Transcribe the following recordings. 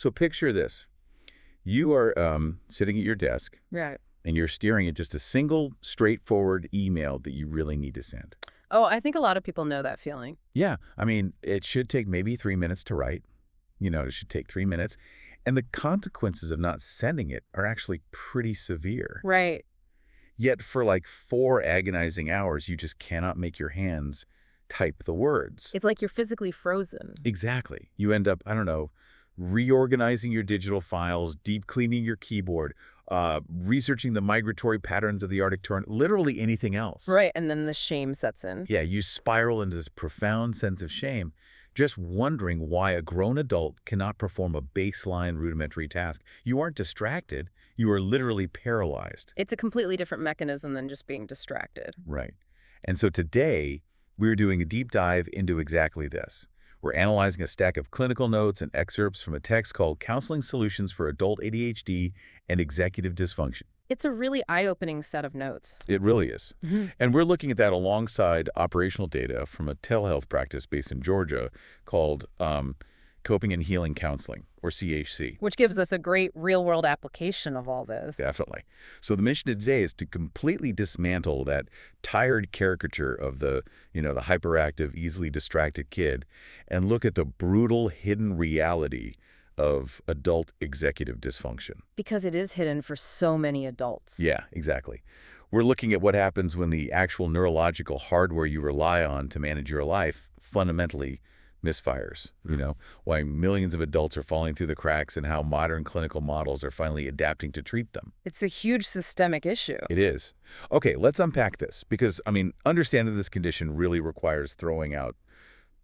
So picture this. You are sitting at your desk, Right. and you're staring at just a single, straightforward email that you really need to send. Oh, I think a lot of people know that feeling. Yeah, I mean, it should take maybe 3 minutes to write. It should take 3 minutes. And the consequences of not sending it are actually pretty severe. Right. Yet for like 4 agonizing hours, you just cannot make your hands type the words. It's like you're physically frozen. Exactly. You end up, I don't know, reorganizing your digital files, deep cleaning your keyboard, researching the migratory patterns of the Arctic tern, literally anything else. Right, and then the shame sets in. Yeah, you spiral into this profound sense of shame, just wondering why a grown adult cannot perform a baseline rudimentary task. You aren't distracted. You are literally paralyzed. It's a completely different mechanism than just being distracted. Right. And so today, we're doing a deep dive into exactly this. We're analyzing a stack of clinical notes and excerpts from a text called Counseling Solutions for Adult ADHD and Executive Dysfunction. It's a really eye-opening set of notes. It really is. And we're looking at that alongside operational data from a telehealth practice based in Georgia called Coping and Healing Counseling, or CHC. Which gives us a great real-world application of all this. Definitely. So the mission today is to completely dismantle that tired caricature of the hyperactive, easily distracted kid and look at the brutal hidden reality of adult executive dysfunction. Because it is hidden for so many adults. Yeah, exactly. We're looking at what happens when the actual neurological hardware you rely on to manage your life fundamentally misfires, why millions of adults are falling through the cracks and how modern clinical models are finally adapting to treat them. It's a huge systemic issue. It is. Okay, let's unpack this because, understanding this condition really requires throwing out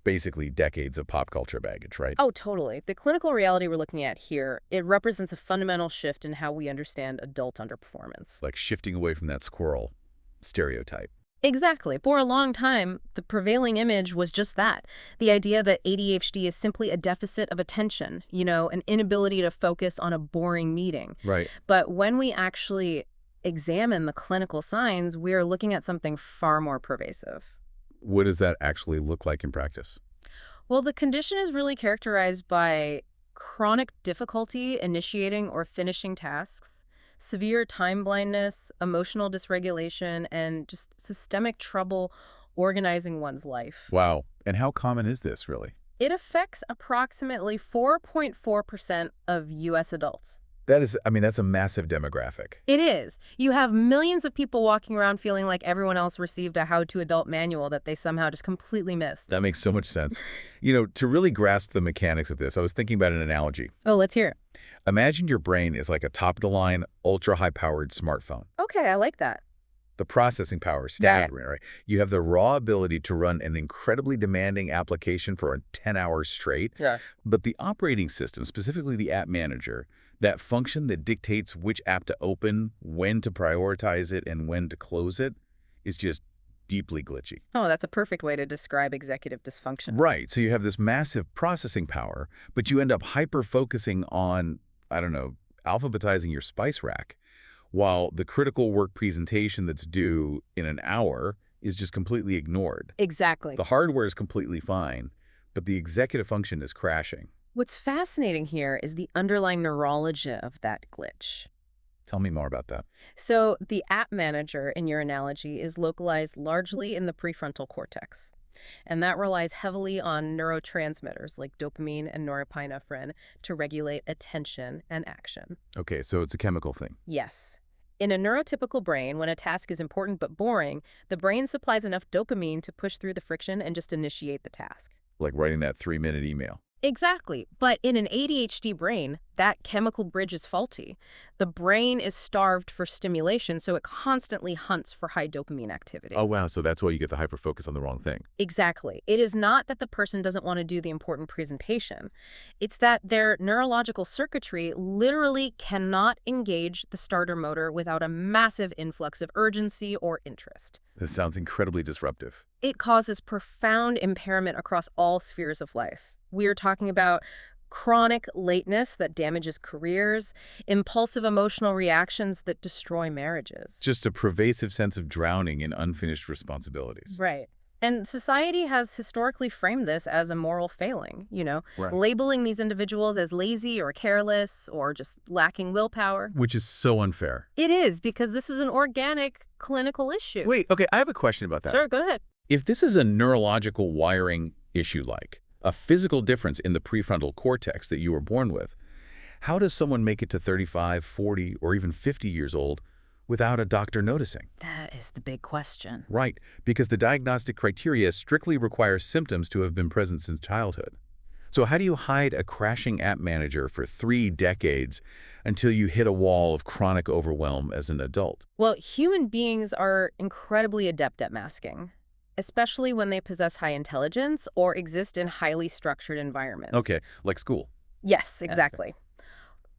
basically decades of pop culture baggage, right? Oh, totally. The clinical reality we're looking at here, it represents a fundamental shift in how we understand adult underperformance. Like shifting away from that squirrel stereotype. Exactly. For a long time, the prevailing image was just that. The idea that ADHD is simply a deficit of attention, an inability to focus on a boring meeting. Right. But when we actually examine the clinical signs, we are looking at something far more pervasive. What does that actually look like in practice? Well, the condition is really characterized by chronic difficulty initiating or finishing tasks, severe time blindness, emotional dysregulation, and just systemic trouble organizing one's life. Wow. And how common is this, really? It affects approximately 4.4% of U.S. adults. That's a massive demographic. It is. You have millions of people walking around feeling like everyone else received a how-to adult manual that they somehow just completely missed. That makes so much sense. To really grasp the mechanics of this, I was thinking about an analogy. Oh, let's hear it. Imagine your brain is like a top-of-the-line, ultra-high-powered smartphone. Okay, I like that. The processing power is staggering, right? You have the raw ability to run an incredibly demanding application for 10 hours straight. Yeah. But the operating system, specifically the app manager, that function that dictates which app to open, when to prioritize it, and when to close it, is just deeply glitchy. Oh, that's a perfect way to describe executive dysfunction. Right. So you have this massive processing power, but you end up hyper-focusing on, alphabetizing your spice rack, while the critical work presentation that's due in an hour is just completely ignored. Exactly. The hardware is completely fine, but the executive function is crashing. What's fascinating here is the underlying neurology of that glitch. Tell me more about that. So the app manager, in your analogy, is localized largely in the prefrontal cortex. And that relies heavily on neurotransmitters like dopamine and norepinephrine to regulate attention and action. Okay, so it's a chemical thing. Yes. In a neurotypical brain, when a task is important but boring, the brain supplies enough dopamine to push through the friction and just initiate the task. Like writing that 3-minute email. Exactly. But in an ADHD brain, that chemical bridge is faulty. The brain is starved for stimulation, so it constantly hunts for high dopamine activities. Oh, wow. So that's why you get the hyper-focus on the wrong thing. Exactly. It is not that the person doesn't want to do the important presentation. It's that their neurological circuitry literally cannot engage the starter motor without a massive influx of urgency or interest. This sounds incredibly disruptive. It causes profound impairment across all spheres of life. We're talking about chronic lateness that damages careers, impulsive emotional reactions that destroy marriages. Just a pervasive sense of drowning in unfinished responsibilities. Right. And society has historically framed this as a moral failing, Right. labeling these individuals as lazy or careless or just lacking willpower. Which is so unfair. It is, because this is an organic clinical issue. Wait, okay, I have a question about that. Sure, go ahead. If this is a neurological wiring issue like a physical difference in the prefrontal cortex that you were born with, how does someone make it to 35, 40, or even 50 years old without a doctor noticing? That is the big question. Right, because the diagnostic criteria strictly requires symptoms to have been present since childhood. So how do you hide a crashing app manager for 3 decades until you hit a wall of chronic overwhelm as an adult? Well, human beings are incredibly adept at masking, especially when they possess high intelligence or exist in highly structured environments. Okay, like school. Yes, Okay. exactly.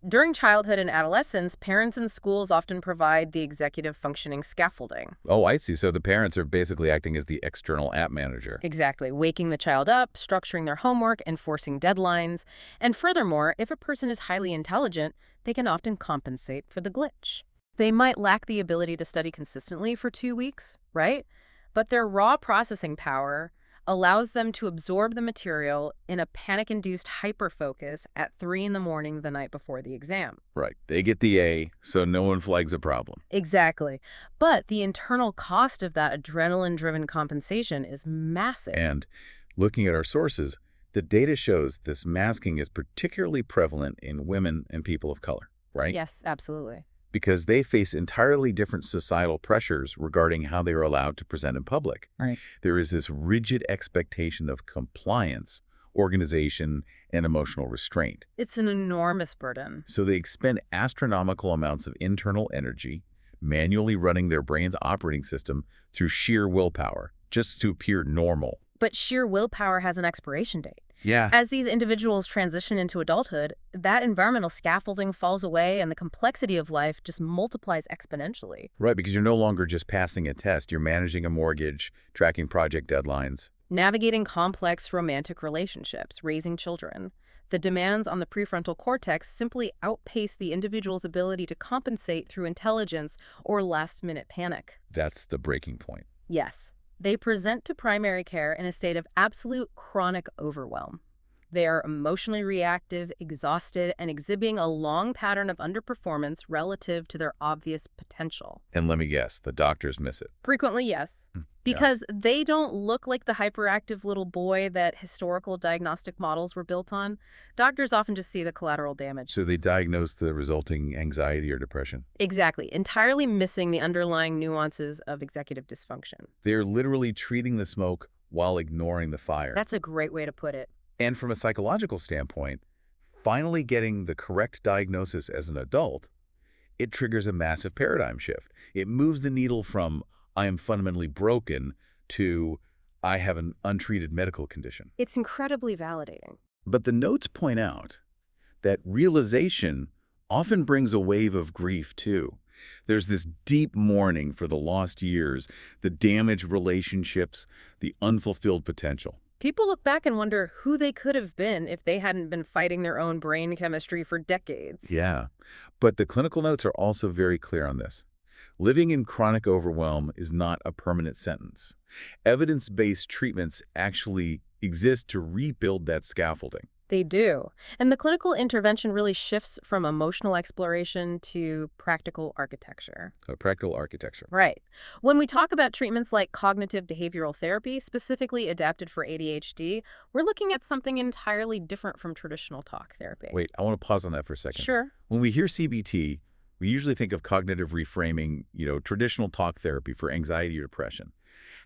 During childhood and adolescence, parents and schools often provide the executive functioning scaffolding. Oh, I see. So the parents are basically acting as the external app manager. Exactly, waking the child up, structuring their homework, enforcing deadlines. And furthermore, if a person is highly intelligent, they can often compensate for the glitch. They might lack the ability to study consistently for 2 weeks, right? But their raw processing power allows them to absorb the material in a panic-induced hyperfocus at 3 in the morning the night before the exam. Right. They get the A, so no one flags a problem. Exactly. But the internal cost of that adrenaline-driven compensation is massive. And looking at our sources, the data shows this masking is particularly prevalent in women and people of color, right? Yes, absolutely. Because they face entirely different societal pressures regarding how they are allowed to present in public. Right. There is this rigid expectation of compliance, organization, and emotional restraint. It's an enormous burden. So they expend astronomical amounts of internal energy, manually running their brain's operating system through sheer willpower, just to appear normal. But sheer willpower has an expiration date. Yeah. As these individuals transition into adulthood, that environmental scaffolding falls away and the complexity of life just multiplies exponentially. Right, because you're no longer just passing a test. You're managing a mortgage, tracking project deadlines. Navigating complex romantic relationships, raising children. The demands on the prefrontal cortex simply outpace the individual's ability to compensate through intelligence or last-minute panic. That's the breaking point. Yes. They present to primary care in a state of absolute chronic overwhelm. They are emotionally reactive, exhausted, and exhibiting a long pattern of underperformance relative to their obvious potential. And let me guess, the doctors miss it. Frequently, yes. Because they don't look like the hyperactive little boy that historical diagnostic models were built on. Doctors often just see the collateral damage. So they diagnose the resulting anxiety or depression. Exactly, entirely missing the underlying nuances of executive dysfunction. They're literally treating the smoke while ignoring the fire. That's a great way to put it. And from a psychological standpoint, finally getting the correct diagnosis as an adult, it triggers a massive paradigm shift. It moves the needle from I am fundamentally broken to I have an untreated medical condition. It's incredibly validating. But the notes point out that realization often brings a wave of grief, too. There's this deep mourning for the lost years, the damaged relationships, the unfulfilled potential. People look back and wonder who they could have been if they hadn't been fighting their own brain chemistry for decades. Yeah, but the clinical notes are also very clear on this. Living in chronic overwhelm is not a permanent sentence. Evidence-based treatments actually exist to rebuild that scaffolding. They do. And the clinical intervention really shifts from emotional exploration to practical architecture. Practical architecture. Right. When we talk about treatments like cognitive behavioral therapy, specifically adapted for ADHD, we're looking at something entirely different from traditional talk therapy. Wait, I want to pause on that for a second. Sure. When we hear CBT, we usually think of cognitive reframing, traditional talk therapy for anxiety or depression.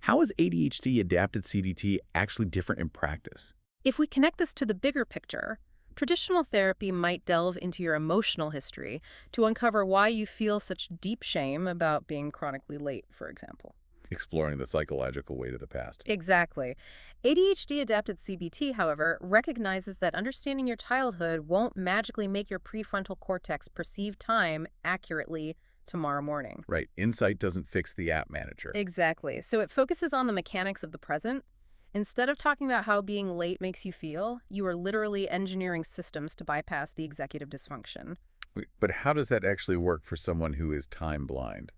How is ADHD adapted CBT actually different in practice? If we connect this to the bigger picture, traditional therapy might delve into your emotional history to uncover why you feel such deep shame about being chronically late, for example. Exploring the psychological weight of the past. Exactly. ADHD-adapted CBT, however, recognizes that understanding your childhood won't magically make your prefrontal cortex perceive time accurately tomorrow morning. Right. Insight doesn't fix the app manager. Exactly. So it focuses on the mechanics of the present. Instead of talking about how being late makes you feel, you are literally engineering systems to bypass the executive dysfunction. But how does that actually work for someone who is time blind?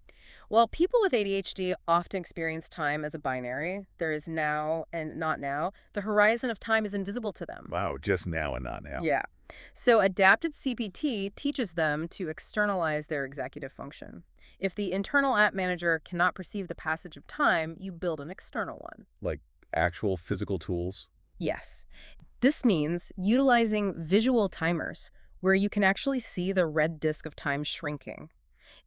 Well, people with ADHD often experience time as a binary. There is now and not now. The horizon of time is invisible to them. Wow, just now and not now. Yeah. So adapted CPT teaches them to externalize their executive function. If the internal app manager cannot perceive the passage of time, you build an external one. Like actual physical tools? Yes. This means utilizing visual timers, where you can actually see the red disk of time shrinking.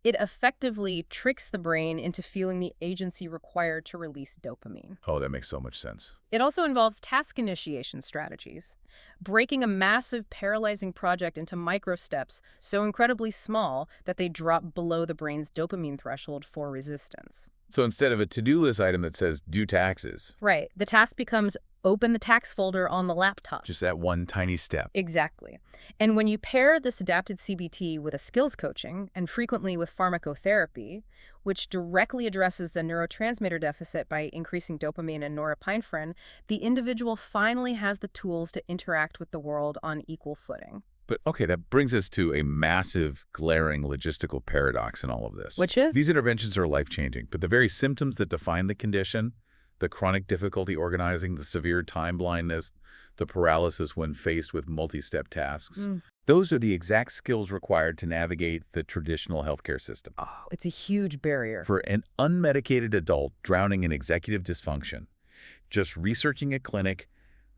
It effectively tricks the brain into feeling the agency required to release dopamine. Oh, that makes so much sense. It also involves task initiation strategies, breaking a massive paralyzing project into micro steps so incredibly small that they drop below the brain's dopamine threshold for resistance. So instead of a to-do list item that says due taxes, Right. The task becomes open the tax folder on the laptop. just that one tiny step. Exactly. And when you pair this adapted CBT with a skills coaching and frequently with pharmacotherapy, which directly addresses the neurotransmitter deficit by increasing dopamine and norepinephrine, the individual finally has the tools to interact with the world on equal footing. But okay, that brings us to a massive, glaring logistical paradox in all of this. Which is? These interventions are life-changing, but the very symptoms that define the condition, the chronic difficulty organizing, the severe time blindness, the paralysis when faced with multi-step tasks, those are the exact skills required to navigate the traditional healthcare system. Oh, it's a huge barrier. For an unmedicated adult drowning in executive dysfunction, just researching a clinic,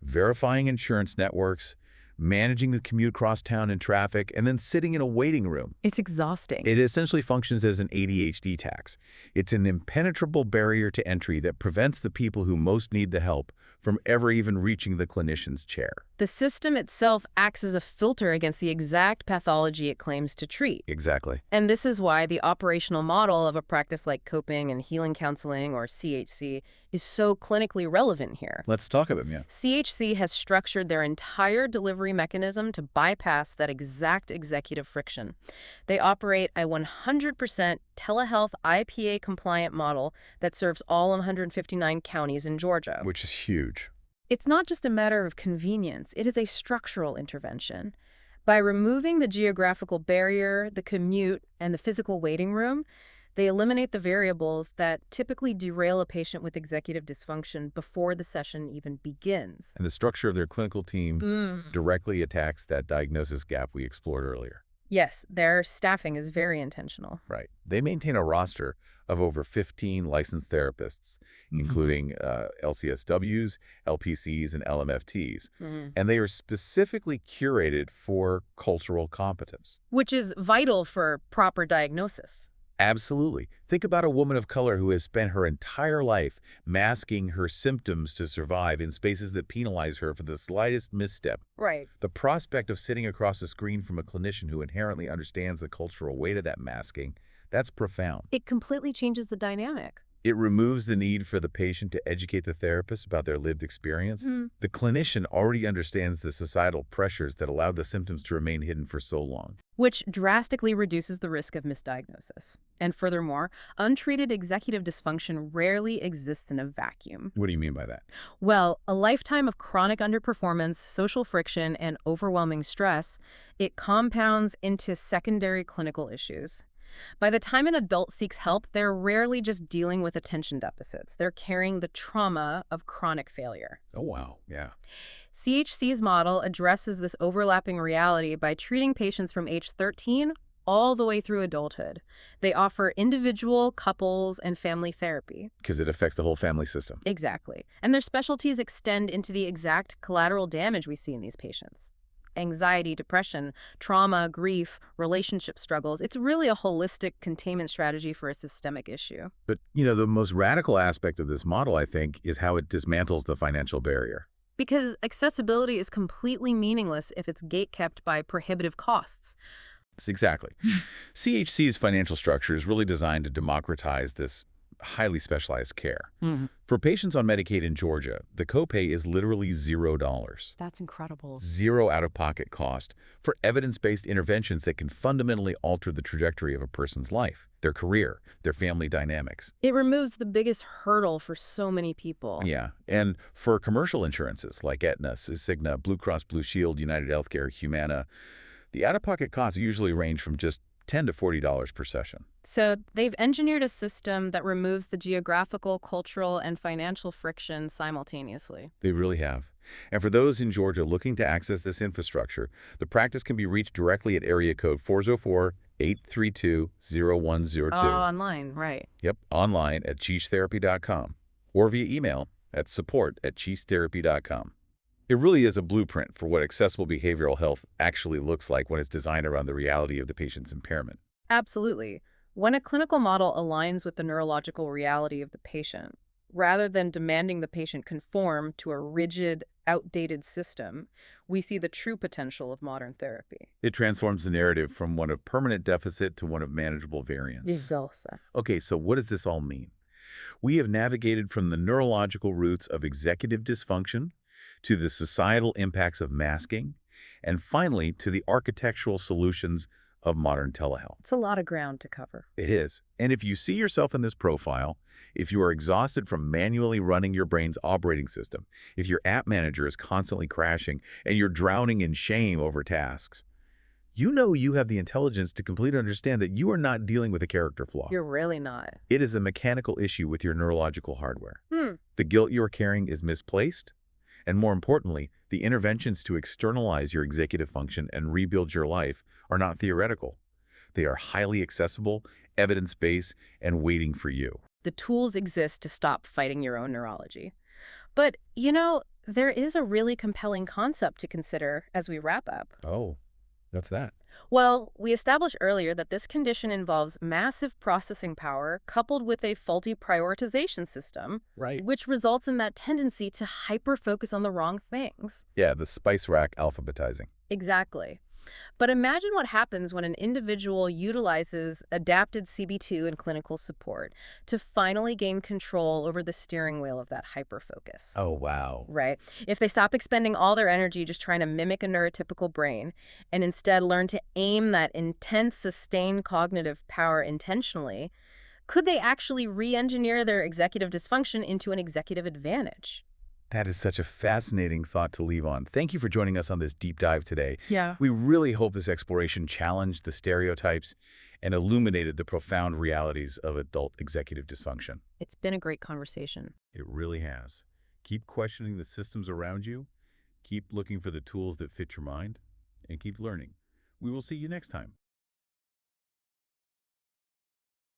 verifying insurance networks, managing the commute across town in traffic, and then sitting in a waiting room. It's exhausting. It essentially functions as an ADHD tax. It's an impenetrable barrier to entry that prevents the people who most need the help from ever even reaching the clinician's chair. The system itself acts as a filter against the exact pathology it claims to treat. Exactly. And this is why the operational model of a practice like coping and healing counseling, or CHC, is so clinically relevant here. Let's talk about it, CHC has structured their entire delivery mechanism to bypass that exact executive friction. They operate a 100% telehealth IPA-compliant model that serves all 159 counties in Georgia. Which is huge. It's not just a matter of convenience, it is a structural intervention. By removing the geographical barrier, the commute, and the physical waiting room, they eliminate the variables that typically derail a patient with executive dysfunction before the session even begins. And the structure of their clinical team directly attacks that diagnosis gap we explored earlier. Yes, their staffing is very intentional. Right. They maintain a roster of over 15 licensed therapists, including LCSWs, LPCs, and LMFTs. And they are specifically curated for cultural competence. Which is vital for proper diagnosis. Absolutely. Think about a woman of color who has spent her entire life masking her symptoms to survive in spaces that penalize her for the slightest misstep. Right. The prospect of sitting across a screen from a clinician who inherently understands the cultural weight of that masking, that's profound. It completely changes the dynamic. It removes the need for the patient to educate the therapist about their lived experience. The clinician already understands the societal pressures that allowed the symptoms to remain hidden for so long. Which drastically reduces the risk of misdiagnosis. And furthermore, untreated executive dysfunction rarely exists in a vacuum. What do you mean by that? Well, a lifetime of chronic underperformance, social friction, and overwhelming stress, it compounds into secondary clinical issues. By the time an adult seeks help, they're rarely just dealing with attention deficits. They're carrying the trauma of chronic failure. Oh, wow. Yeah. CHC's model addresses this overlapping reality by treating patients from age 13 all the way through adulthood. They offer individual, couples, and family therapy. Because it affects the whole family system. Exactly. And their specialties extend into the exact collateral damage we see in these patients. Anxiety, depression, trauma, grief, relationship struggles. It's really a holistic containment strategy for a systemic issue. But, the most radical aspect of this model, I think, is how it dismantles the financial barrier. Because accessibility is completely meaningless if it's gatekept by prohibitive costs. Exactly. CHC's financial structure is really designed to democratize this highly specialized care. For patients on Medicaid in Georgia, the copay is literally $0. That's incredible. Zero out-of-pocket cost for evidence-based interventions that can fundamentally alter the trajectory of a person's life, their career, their family dynamics. It removes the biggest hurdle for so many people. Yeah, and for commercial insurances like Aetna, Cigna, Blue Cross Blue Shield, United Healthcare, Humana, the out-of-pocket costs usually range from just $10 to $40 per session. So they've engineered a system that removes the geographical, cultural, and financial friction simultaneously. They really have. And for those in Georgia looking to access this infrastructure, the practice can be reached directly at area code 404-832-0102. Online, right. Yep, online at cheesetherapy.com or via email at support@cheesetherapy.com. It really is a blueprint for what accessible behavioral health actually looks like when it's designed around the reality of the patient's impairment. Absolutely. When a clinical model aligns with the neurological reality of the patient, rather than demanding the patient conform to a rigid, outdated system, we see the true potential of modern therapy. It transforms the narrative from one of permanent deficit to one of manageable variance. Vice Okay, so what does this all mean? We have navigated from the neurological roots of executive dysfunction to the societal impacts of masking, and finally to the architectural solutions of modern telehealth. It's a lot of ground to cover. It is. And if you see yourself in this profile, if you are exhausted from manually running your brain's operating system, if your app manager is constantly crashing, and you're drowning in shame over tasks, you know you have the intelligence to completely understand that you are not dealing with a character flaw. You're really not. It is a mechanical issue with your neurological hardware. Hmm. The guilt you are carrying is misplaced, and more importantly, the interventions to externalize your executive function and rebuild your life are not theoretical. They are highly accessible, evidence-based, and waiting for you. The tools exist to stop fighting your own neurology. But, there is a really compelling concept to consider as we wrap up. Oh, that's that. Well, we established earlier that this condition involves massive processing power coupled with a faulty prioritization system, Right. which results in that tendency to hyper-focus on the wrong things. Yeah, the spice rack alphabetizing. Exactly. But imagine what happens when an individual utilizes adapted CB2 and clinical support to finally gain control over the steering wheel of that hyperfocus. Oh, wow. Right? If they stop expending all their energy just trying to mimic a neurotypical brain and instead learn to aim that intense, sustained cognitive power intentionally, could they actually re-engineer their executive dysfunction into an executive advantage? That is such a fascinating thought to leave on. Thank you for joining us on this deep dive today. Yeah. We really hope this exploration challenged the stereotypes and illuminated the profound realities of adult executive dysfunction. It's been a great conversation. It really has. Keep questioning the systems around you, keep looking for the tools that fit your mind, and keep learning. We will see you next time.